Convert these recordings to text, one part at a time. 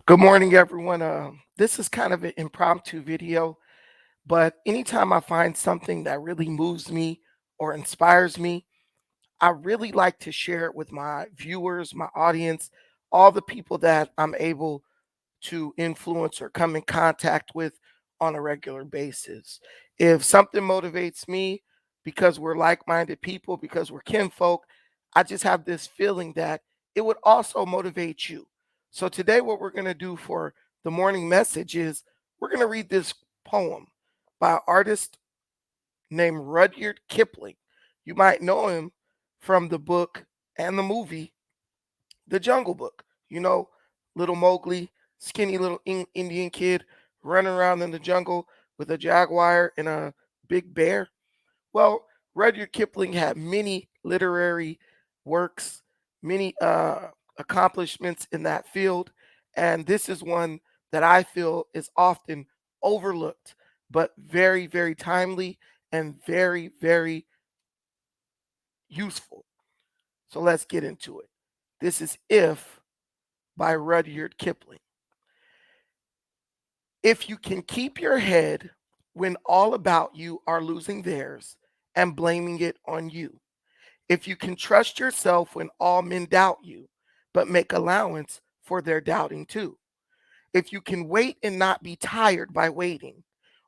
Good morning, everyone. This is kind of an impromptu video, but anytime I find something that really moves me or inspires me, I really like to share it with my viewers, my audience, all the people that I'm able to influence or come in contact with on a regular basis. If something motivates me because we're like minded people, because we're kinfolk, I just have this feeling that it would also motivate you. So, today, what we're going to do for the morning message is we're going to read this poem by an artist named Rudyard Kipling. You might know him from the book and the movie The Jungle Book. You know, little Mowgli, skinny little Indian kid running around in the jungle with a jaguar and a big bear. Well, Rudyard Kipling had many literary works, many accomplishments in that field, and this is one that I feel is often overlooked, but very, very timely and very, very useful. So let's get into it. This is If by Rudyard Kipling. If you can keep your head when all about you are losing theirs and blaming it on you, if you can trust yourself when all men doubt you, but make allowance for their doubting too, if you can wait and not be tired by waiting,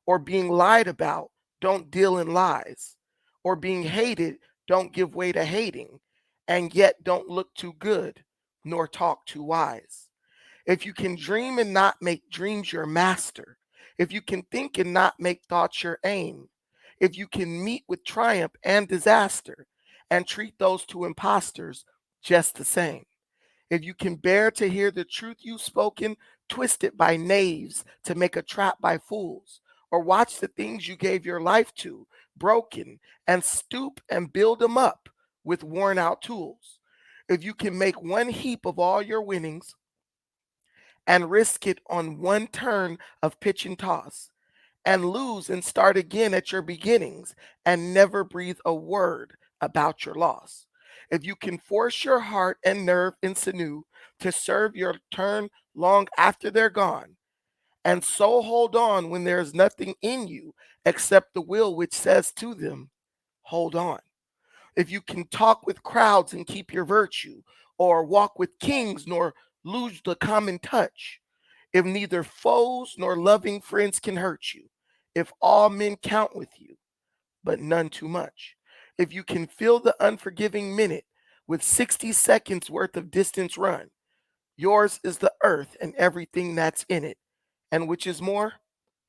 or being lied about, don't deal in lies, or being hated, don't give way to hating, and yet don't look too good, nor talk too wise. If you can dream and not make dreams your master, if you can think and not make thoughts your aim, if you can meet with triumph and disaster and treat those two impostors just the same, if you can bear to hear the truth you've spoken twisted by knaves to make a trap by fools, or watch the things you gave your life to broken and stoop and build them up with worn out tools, if you can make one heap of all your winnings and risk it on one turn of pitch and toss, and lose and start again at your beginnings and never breathe a word about your loss. If you can force your heart and nerve and sinew to serve your turn long after they're gone, and so hold on when there is nothing in you except the will which says to them, hold on. If you can talk with crowds and keep your virtue, or walk with kings nor lose the common touch, if neither foes nor loving friends can hurt you, if all men count with you, but none too much, if you can fill the unforgiving minute with 60 seconds worth of distance run, yours is the earth and everything that's in it, and which is more,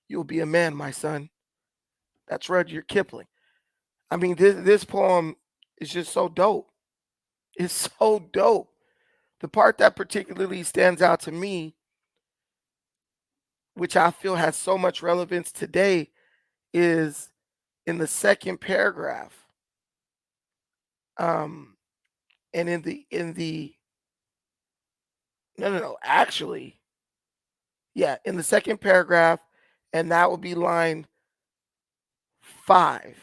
you'll be a man, my son. That's Rudyard Kipling. I mean, this poem is just so dope. It's so dope. The part that particularly stands out to me, which I feel has so much relevance today, is in the second paragraph. Um, and in the no, actually, yeah, in the second paragraph, and that would be line 5,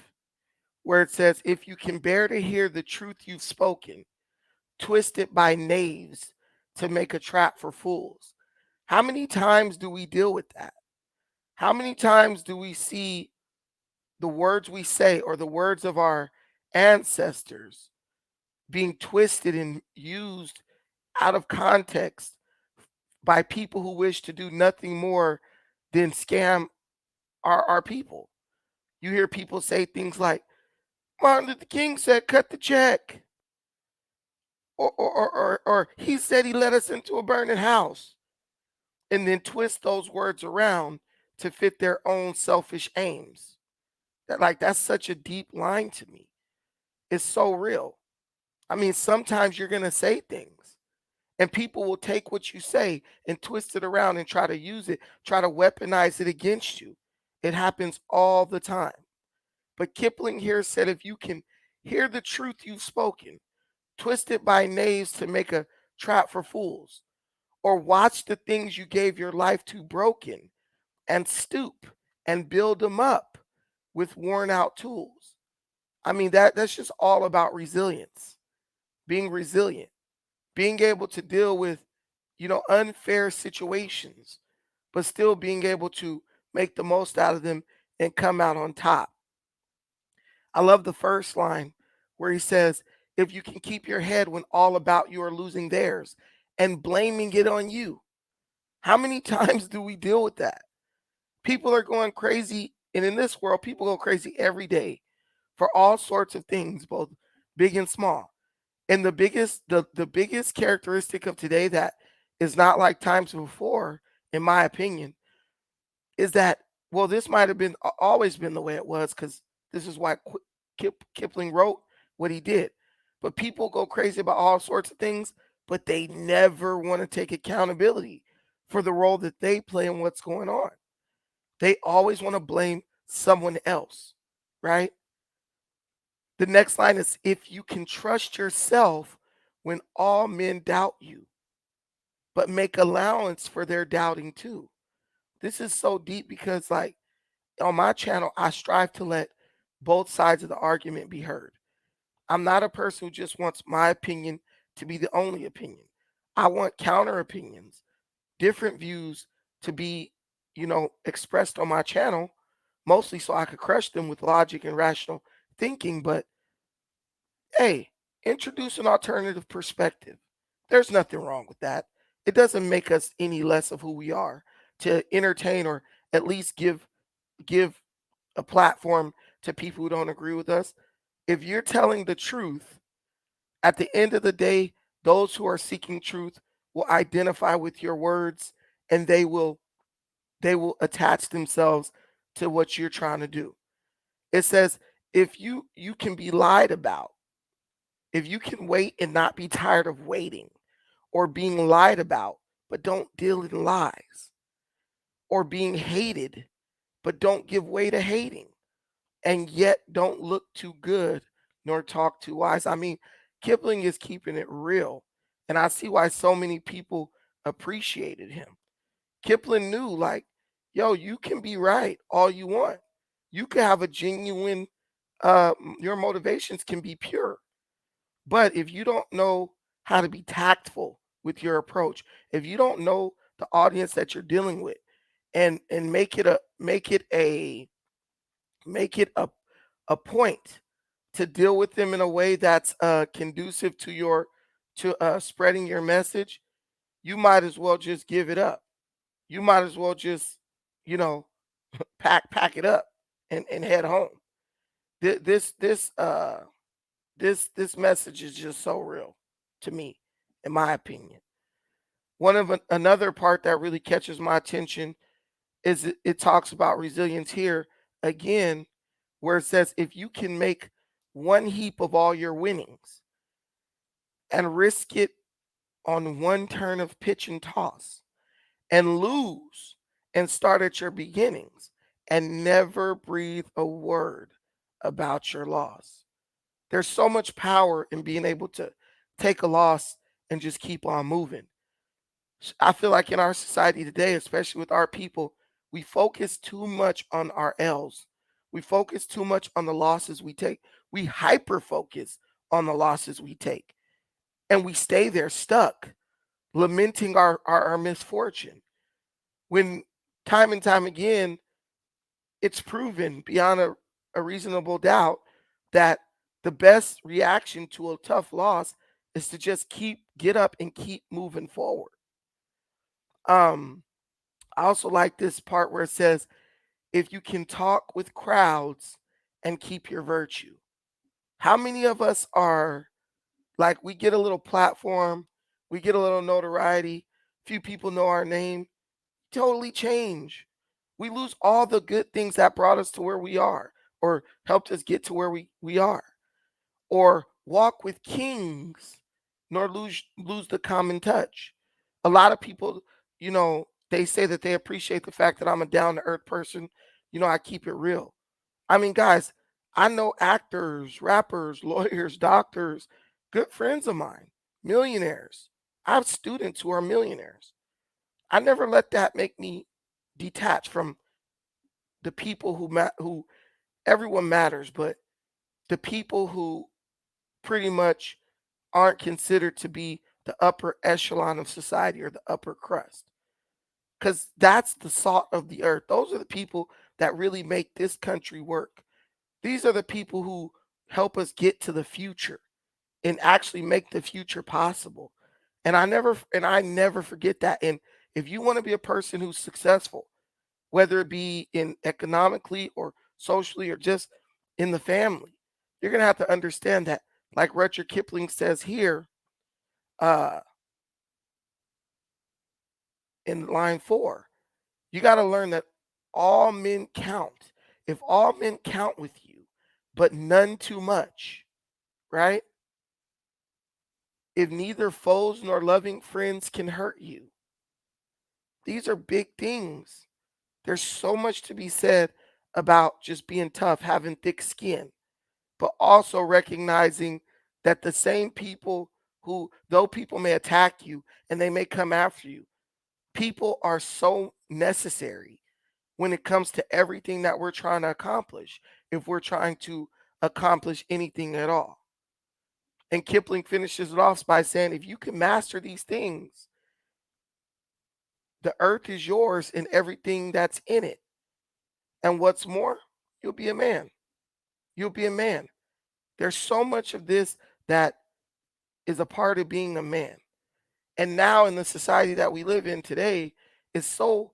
where it says, "If you can bear to hear the truth you've spoken, twisted by knaves to make a trap for fools." How many times do we deal with that? How many times do we see the words we say or the words of our ancestors being twisted and used out of context by people who wish to do nothing more than scam our people? You hear people say things like, Martin Luther King said, cut the check. Or he said he led us into a burning house, and then twist those words around to fit their own selfish aims. That's such a deep line to me. It's so real. I mean, sometimes you're gonna say things, and people will take what you say and twist it around and try to use it, try to weaponize it against you. It happens all the time. But Kipling here said, if you can hear the truth you've spoken, twist it by knaves to make a trap for fools, or watch the things you gave your life to broken and stoop and build them up with worn out tools. I mean, that's just all about resilience, being resilient, being able to deal with unfair situations, but still being able to make the most out of them and come out on top. I love the first line where he says, if you can keep your head when all about you are losing theirs and blaming it on you. How many times do we deal with that? People are going crazy. And in this world, people go crazy every day for all sorts of things, both big and small. And the biggest characteristic of today that is not like times before, in my opinion, is that, well, this might have been always been the way it was, because this is why Kipling wrote what he did. But people go crazy about all sorts of things, but they never want to take accountability for the role that they play in what's going on. They always want to blame someone else, right? The next line is, if you can trust yourself when all men doubt you, but make allowance for their doubting too. This is so deep because, like, on my channel, I strive to let both sides of the argument be heard. I'm not a person who just wants my opinion to be the only opinion. I want counter opinions, different views to be, expressed on my channel, mostly so I could crush them with logic and rational thinking. But hey, introduce an alternative perspective. There's nothing wrong with that. It doesn't make us any less of who we are to entertain, or at least give a platform to people who don't agree with us. If you're telling the truth, at the end of the day, those who are seeking truth will identify with your words, and they will attach themselves to what you're trying to do. It says, if you can be lied about, if you can wait and not be tired of waiting, or being lied about but don't deal in lies, or being hated but don't give way to hating, and yet don't look too good nor talk too wise. I mean, Kipling is keeping it real, and I see why so many people appreciated him. Kipling knew, like, yo, you can be right all you want. You can have a genuine, your motivations can be pure. But if you don't know how to be tactful with your approach, if you don't know the audience that you're dealing with, and make it a point to deal with them in a way that's conducive to spreading your message, you might as well just give it up. You might as well just, you know, pack it up and head home. This message is just so real to me, in my opinion. Another part that really catches my attention is it talks about resilience here again, where it says, if you can make one heap of all your winnings and risk it on one turn of pitch and toss, and lose and start at your beginnings, and never breathe a word about your loss. There's so much power in being able to take a loss and just keep on moving. I feel like in our society today, especially with our people, we focus too much on our L's. We focus too much on the losses we take. We hyper focus on the losses we take. And we stay there stuck, lamenting our misfortune. When time and time again, it's proven beyond a reasonable doubt that the best reaction to a tough loss is to just get up and keep moving forward. Um, I also like this part where it says, if you can talk with crowds and keep your virtue. How many of us are like, we get a little platform, we get a little notoriety, few people know our name, totally change. We lose all the good things that brought us to where we are, or helped us get to where we are. Or walk with kings, nor lose the common touch. A lot of people, they say that they appreciate the fact that I'm a down to earth person. I keep it real. I mean, guys, I know actors, rappers, lawyers, doctors, good friends of mine, millionaires. I have students who are millionaires. I never let that make me detach from the people who everyone matters, but the people who pretty much aren't considered to be the upper echelon of society or the upper crust, because that's the salt of the earth. Those are the people that really make this country work. These are the people who help us get to the future and actually make the future possible. And I never forget that. And if you want to be a person who's successful, whether it be in economically or socially or just in the family, you're gonna have to understand that, like Rudyard Kipling says here, uh, in line 4, you gotta learn that all men count. If all men count with you, but none too much, right? If neither foes nor loving friends can hurt you. These are big things. There's so much to be said about just being tough, having thick skin, but also recognizing that the same people who, though people may attack you and they may come after you, people are so necessary when it comes to everything that we're trying to accomplish, if we're trying to accomplish anything at all. And Kipling finishes it off by saying, if you can master these things, the earth is yours and everything that's in it. And what's more, you'll be a man. You'll be a man. There's so much of this that is a part of being a man. And now in the society that we live in today, it's so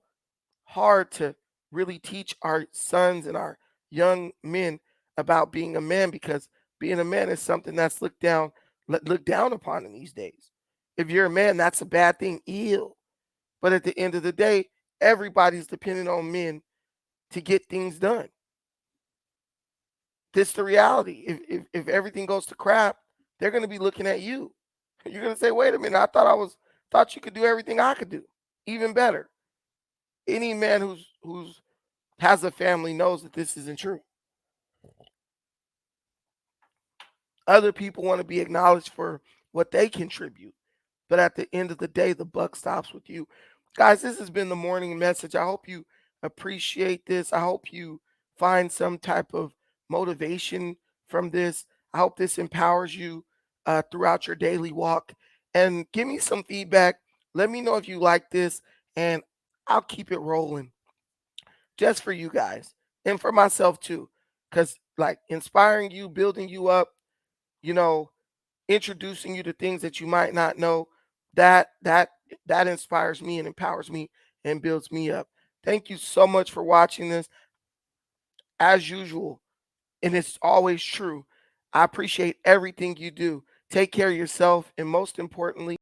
hard to really teach our sons and our young men about being a man, because being a man is something that's looked down upon in these days. If you're a man, that's a bad thing. Ew. But at the end of the day, everybody's depending on men to get things done. This the reality. If everything goes to crap, they're going to be looking at you. You're going to say, "Wait a minute, I thought you could do everything I could do, even better." Any man who's has a family knows that this isn't true. Other people want to be acknowledged for what they contribute. But at the end of the day, the buck stops with you. Guys, this has been the morning message. I hope you appreciate this. I hope you find some type of motivation from this. I hope this empowers you throughout your daily walk. And give me some feedback. Let me know if you like this, and I'll keep it rolling just for you guys and for myself too. Because, like, inspiring you, building you up, you know, introducing you to things that you might not know, that that that inspires me and empowers me and builds me up. Thank you so much for watching this. As usual, and it's always true, I appreciate everything you do. Take care of yourself, and most importantly,